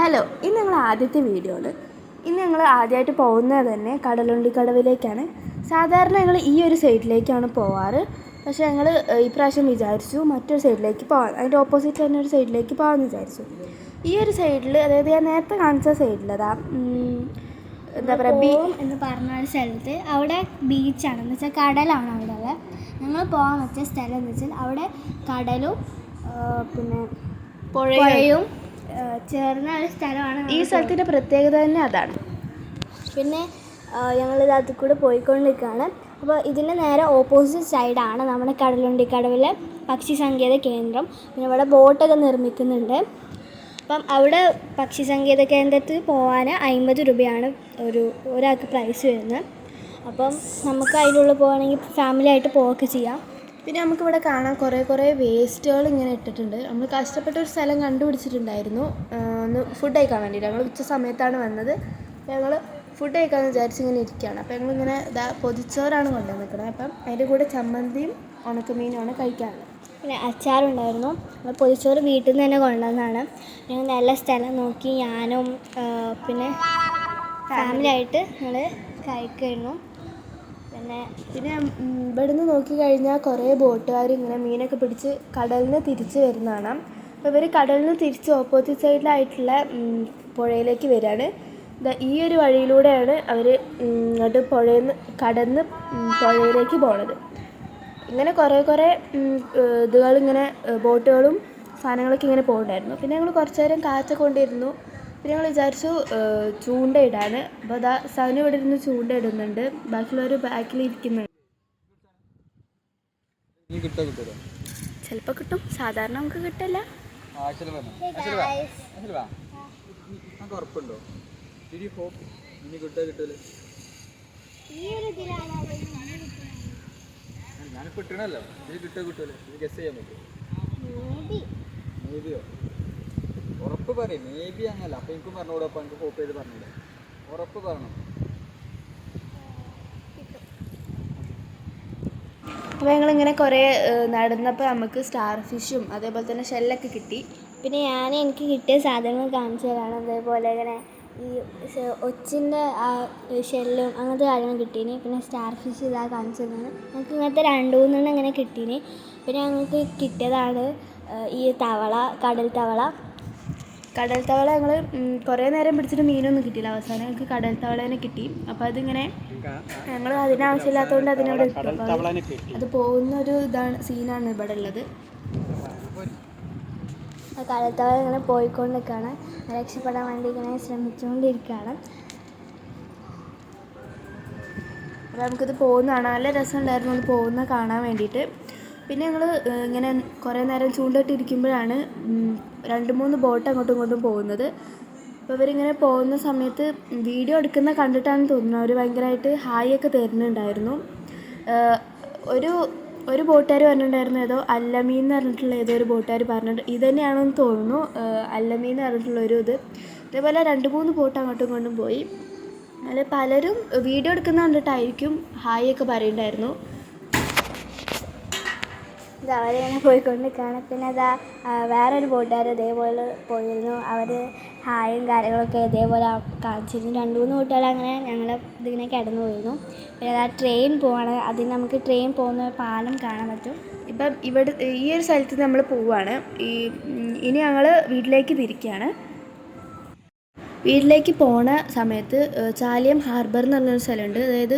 Hello, ഇന്ന് ഞങ്ങൾ ആദ്യത്തെ വീഡിയോയിൽ ഇന്ന് ഞങ്ങൾ ആദ്യമായിട്ട് പോകുന്നത് തന്നെ കടലുണ്ടിക്കടവിലേക്കാണ്. സാധാരണ ഞങ്ങൾ ഈ ഒരു സൈഡിലേക്കാണ് പോവാറ്. പക്ഷേ ഞങ്ങൾ ഇപ്രാവശ്യം വിചാരിച്ചു മറ്റൊരു സൈഡിലേക്ക് പോകാം, അതിൻ്റെ ഓപ്പോസിറ്റ് തന്നെ ഒരു സൈഡിലേക്ക് പോകാമെന്ന് വിചാരിച്ചു. ഈ ഒരു സൈഡിൽ, അതായത് ഞാൻ നേരത്തെ കാണിച്ച സൈഡിൽ, എന്താ പറയുക, എന്ന് പറഞ്ഞ ഒരു സ്ഥലത്ത് അവിടെ ബീച്ചാണ്, എന്ന് വെച്ചാൽ കടലാണ് അവിടെ ഉള്ളത്. ഞങ്ങൾ പോകാൻ വെച്ച സ്ഥലം എന്ന് വെച്ചാൽ അവിടെ കടലും പിന്നെ പുഴയും ചേർന്ന ഒരു സ്ഥലമാണ്. ഈ സ്ഥലത്തിൻ്റെ പ്രത്യേകത തന്നെ അതാണ്. പിന്നെ ഞങ്ങളിത് അതിൽ കൂടെ പോയിക്കൊണ്ടിരിക്കുകയാണ്. അപ്പോൾ ഇതിൻ്റെ നേരെ ഓപ്പോസിറ്റ് സൈഡാണ് നമ്മുടെ കടലുണ്ടിക്കടവിലെ പക്ഷി സങ്കേത കേന്ദ്രം. പിന്നെ ഇവിടെ ബോട്ടൊക്കെ നിർമ്മിക്കുന്നുണ്ട്. അപ്പം അവിടെ പക്ഷി സങ്കേത കേന്ദ്രത്തിൽ പോകാൻ 50 രൂപയാണ് ഒരാൾക്ക് പ്രൈസ് വരുന്നത്. അപ്പം നമുക്ക് അതിലുള്ള പോകുകയാണെങ്കിൽ ഫാമിലി ആയിട്ട് പോവുകയൊക്കെ ചെയ്യാം. പിന്നെ നമുക്കിവിടെ കാണാൻ കുറേ വേസ്റ്റുകൾ ഇങ്ങനെ ഇട്ടിട്ടുണ്ട്. നമ്മൾ കഷ്ടപ്പെട്ട ഒരു സ്ഥലം കണ്ടുപിടിച്ചിട്ടുണ്ടായിരുന്നു ഒന്ന് ഫുഡ് കഴിക്കാൻ വേണ്ടിയിട്ട്. ഞങ്ങൾ ഉച്ച സമയത്താണ് വന്നത്. ഞങ്ങൾ ഫുഡ് കഴിക്കാമെന്ന് വിചാരിച്ച് ഇങ്ങനെ ഇരിക്കുകയാണ്. അപ്പോൾ ഞങ്ങളിങ്ങനെ പൊതിച്ചോറാണ് കൊണ്ടുവന്നിരിക്കുന്നത്. അപ്പം അതിൻ്റെ കൂടെ ചമ്മന്തിയും ഉണക്കമീനുമാണ് കഴിക്കാനുള്ളത്. പിന്നെ അച്ചാറുണ്ടായിരുന്നു. പൊതിച്ചോറ് വീട്ടിൽ നിന്ന് തന്നെ കൊണ്ടുവന്നതാണ്. ഞങ്ങൾ നല്ല സ്ഥലം നോക്കി ഞാനും പിന്നെ ഫാമിലി ആയിട്ട് ഞങ്ങൾ കഴിക്കുമായിരുന്നു. പിന്നെ ഇവിടുന്ന് നോക്കിക്കഴിഞ്ഞാൽ കുറേ ബോട്ടുകാർ ഇങ്ങനെ മീനൊക്കെ പിടിച്ച് കടലിൽ നിന്ന് തിരിച്ച് വരുന്നതാണ്. അപ്പോൾ ഇവർ കടലിൽ നിന്ന് തിരിച്ച് ഓപ്പോസിറ്റ് സൈഡിലായിട്ടുള്ള പുഴയിലേക്ക് വരികയാണ്. ഈ ഒരു വഴിയിലൂടെയാണ് അവർ ഇങ്ങോട്ട് കടന്ന് പുഴയിലേക്ക് പോണത്. ഇങ്ങനെ കുറേ ഇതുകളിങ്ങനെ ബോട്ടുകളും സാധനങ്ങളൊക്കെ ഇങ്ങനെ പോകുന്നുണ്ടായിരുന്നു. പിന്നെ ഞങ്ങൾ കുറച്ച് നേരം കാറ്റൊക്കെ കൊണ്ടിരുന്നു. പിന്നെ ഞങ്ങൾ വിചാരിച്ചു ചൂണ്ടയിടാൻ. അപ്പോൾ സനു ഇവിടെ ഇരുന്ന് ചൂണ്ടയിടുന്നുണ്ട്, ബാക്കിയുള്ളവർ ബാക്കിലിരിക്കുന്നുണ്ട്. ചിലപ്പോൾ കിട്ടും, സാധാരണ നമുക്ക് കിട്ടില്ല. ഉറപ്പ് പറയും, മേ ബി അങ്ങനല്ല. അപ്പം എനിക്കും പറഞ്ഞോളൂ, അപ്പം എനിക്ക് ഹോപ്പ് ചെയ്ത് പറഞ്ഞില്ല. ഉറപ്പ് പറയണം. അപ്പോൾ ഞങ്ങളിങ്ങനെ കുറേ നടന്നപ്പോൾ നമുക്ക് സ്റ്റാർ ഫിഷും അതേപോലെ തന്നെ ഷെല്ലൊക്കെ കിട്ടി. പിന്നെ എനിക്ക് കിട്ടിയ സാധനങ്ങൾ കാണിച്ചു തരാണ്. അതേപോലെ ഇങ്ങനെ ഈ ഒച്ചിൻ്റെ ഷെല്ലും അങ്ങനത്തെ കാര്യങ്ങൾ കിട്ടീനി. പിന്നെ സ്റ്റാർ ഫിഷ് ഇതാ കാണിച്ചു തരുന്നത്. ഞങ്ങൾക്ക് ഇങ്ങനത്തെ 2-3 ഇങ്ങനെ കിട്ടീനി. പിന്നെ ഞങ്ങൾക്ക് കിട്ടിയതാണ് ഈ തവള, കടൽ തവള. ഞങ്ങൾ കുറേ നേരം പിടിച്ചിട്ട് മീനൊന്നും കിട്ടിയില്ല. അവസാനം ഞങ്ങൾക്ക് കടൽ തവളേനെ കിട്ടി. അപ്പോൾ അതിങ്ങനെ ഞങ്ങൾ അതിനാവശ്യമില്ലാത്തതുകൊണ്ട് അതിനവിടെ ഇട്ടു. അത് പോകുന്നൊരു സീനാണ് ഇവിടെ ഉള്ളത്. കടൽ തവള ഇങ്ങനെ പോയിക്കൊണ്ടിരിക്കുകയാണ്. രക്ഷപ്പെടാൻ വേണ്ടി ഇങ്ങനെ ശ്രമിച്ചുകൊണ്ടിരിക്കുകയാണ്. അപ്പോൾ നമുക്കിത് പോകുന്നതാണ്. നല്ല രസമുണ്ടായിരുന്നു അത് പോകുന്ന കാണാൻ വേണ്ടിയിട്ട്. പിന്നെ ഞങ്ങൾ ഇങ്ങനെ കുറേ നേരം ചൂണ്ടിട്ടിരിക്കുമ്പോഴാണ് 2-3 ബോട്ട് അങ്ങോട്ടും ഇങ്ങോട്ടും പോകുന്നത്. അപ്പോൾ ഇവരിങ്ങനെ പോകുന്ന സമയത്ത് വീഡിയോ എടുക്കുന്ന കണ്ടിട്ടാണ് തോന്നുന്നത്, അവർ ഭയങ്കരമായിട്ട് ഹായ് ഒക്കെ തരുന്നുണ്ടായിരുന്നു. ഒരു ബോട്ടുകാർ പറഞ്ഞിട്ടുണ്ടായിരുന്നു, ഏതോ അല്ലമീൻ എന്ന് പറഞ്ഞിട്ടുള്ള ഏതോ ഒരു ബോട്ടുകാർ പറഞ്ഞിട്ട് ഇത് തന്നെയാണെന്ന് തോന്നുന്നു, അല്ലമീൻ എന്ന് പറഞ്ഞിട്ടുള്ളൊരു ഇതേപോലെ 2-3 ബോട്ട് അങ്ങോട്ടും ഇങ്ങോട്ടും പോയി. അതിൽ പലരും വീഡിയോ എടുക്കുന്ന കണ്ടിട്ടായിരിക്കും ഹായ് ഒക്കെ പറയുന്നുണ്ടായിരുന്നു. ഇത് അവരിങ്ങനെ പോയിക്കൊണ്ടിരിക്കുകയാണ്. പിന്നെ വേറൊരു ബോട്ടുകാർ ഇതേപോലെ പോയിരുന്നു. അവർ ഹായും കാര്യങ്ങളൊക്കെ ഇതേപോലെ കാണിച്ചിരുന്നു. 2-3 ബോട്ടുകാർ അങ്ങനെ ഇതിങ്ങനെ കിടന്നു പോയിരുന്നു. പിന്നെ ട്രെയിൻ പോവാണ്. അതിന് നമുക്ക് ട്രെയിൻ പോകുന്ന പാലം കാണാൻ പറ്റും. ഇപ്പം ഈ ഒരു സ്ഥലത്ത് നമ്മൾ പോവുകയാണ്. ഇനി ഞങ്ങൾ വീട്ടിലേക്ക് തിരിക്കുകയാണ്. വീട്ടിലേക്ക് പോണ സമയത്ത് ചാലിയം ഹാർബർ എന്ന് പറഞ്ഞൊരു സ്ഥലമുണ്ട്. അതായത്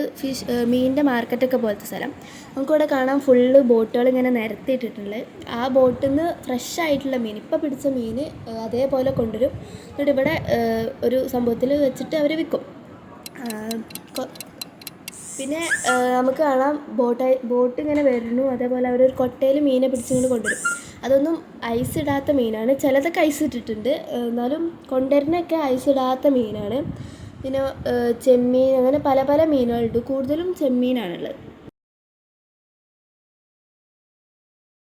മീനിൻ്റെ മാർക്കറ്റൊക്കെ പോലത്തെ സ്ഥലം. നമുക്കിവിടെ കാണാൻ ഫുള്ള് ബോട്ടുകൾ ഇങ്ങനെ നിരത്തിയിട്ടിട്ടുണ്ട്. ആ ബോട്ടിൽ നിന്ന് ഫ്രഷ് ആയിട്ടുള്ള മീൻ, ഇപ്പോൾ പിടിച്ച മീൻ അതേപോലെ കൊണ്ടുവരും. എന്നിട്ട് ഇവിടെ ഒരു സംഭവത്തിൽ വെച്ചിട്ട് അവർ വിൽക്കും. പിന്നെ നമുക്ക് കാണാം ബോട്ട് ഇങ്ങനെ വരുന്നു. അതേപോലെ അവരൊരു കൊട്ടയിൽ മീനെ പിടിച്ചിങ്ങനെ കൊണ്ടുവരും. അതൊന്നും ഐസ് ഇടാത്ത മീനാണ്. ചിലതൊക്കെ ഐസ് ഇട്ടിട്ടുണ്ട്, എന്നാലും കൊണ്ടുവരുന്നൊക്കെ ഐസ് ഇടാത്ത മീനാണ്. പിന്നെ ചെമ്മീൻ, അങ്ങനെ പല മീനുകളുണ്ട്. കൂടുതലും ചെമ്മീനാണുള്ളത്.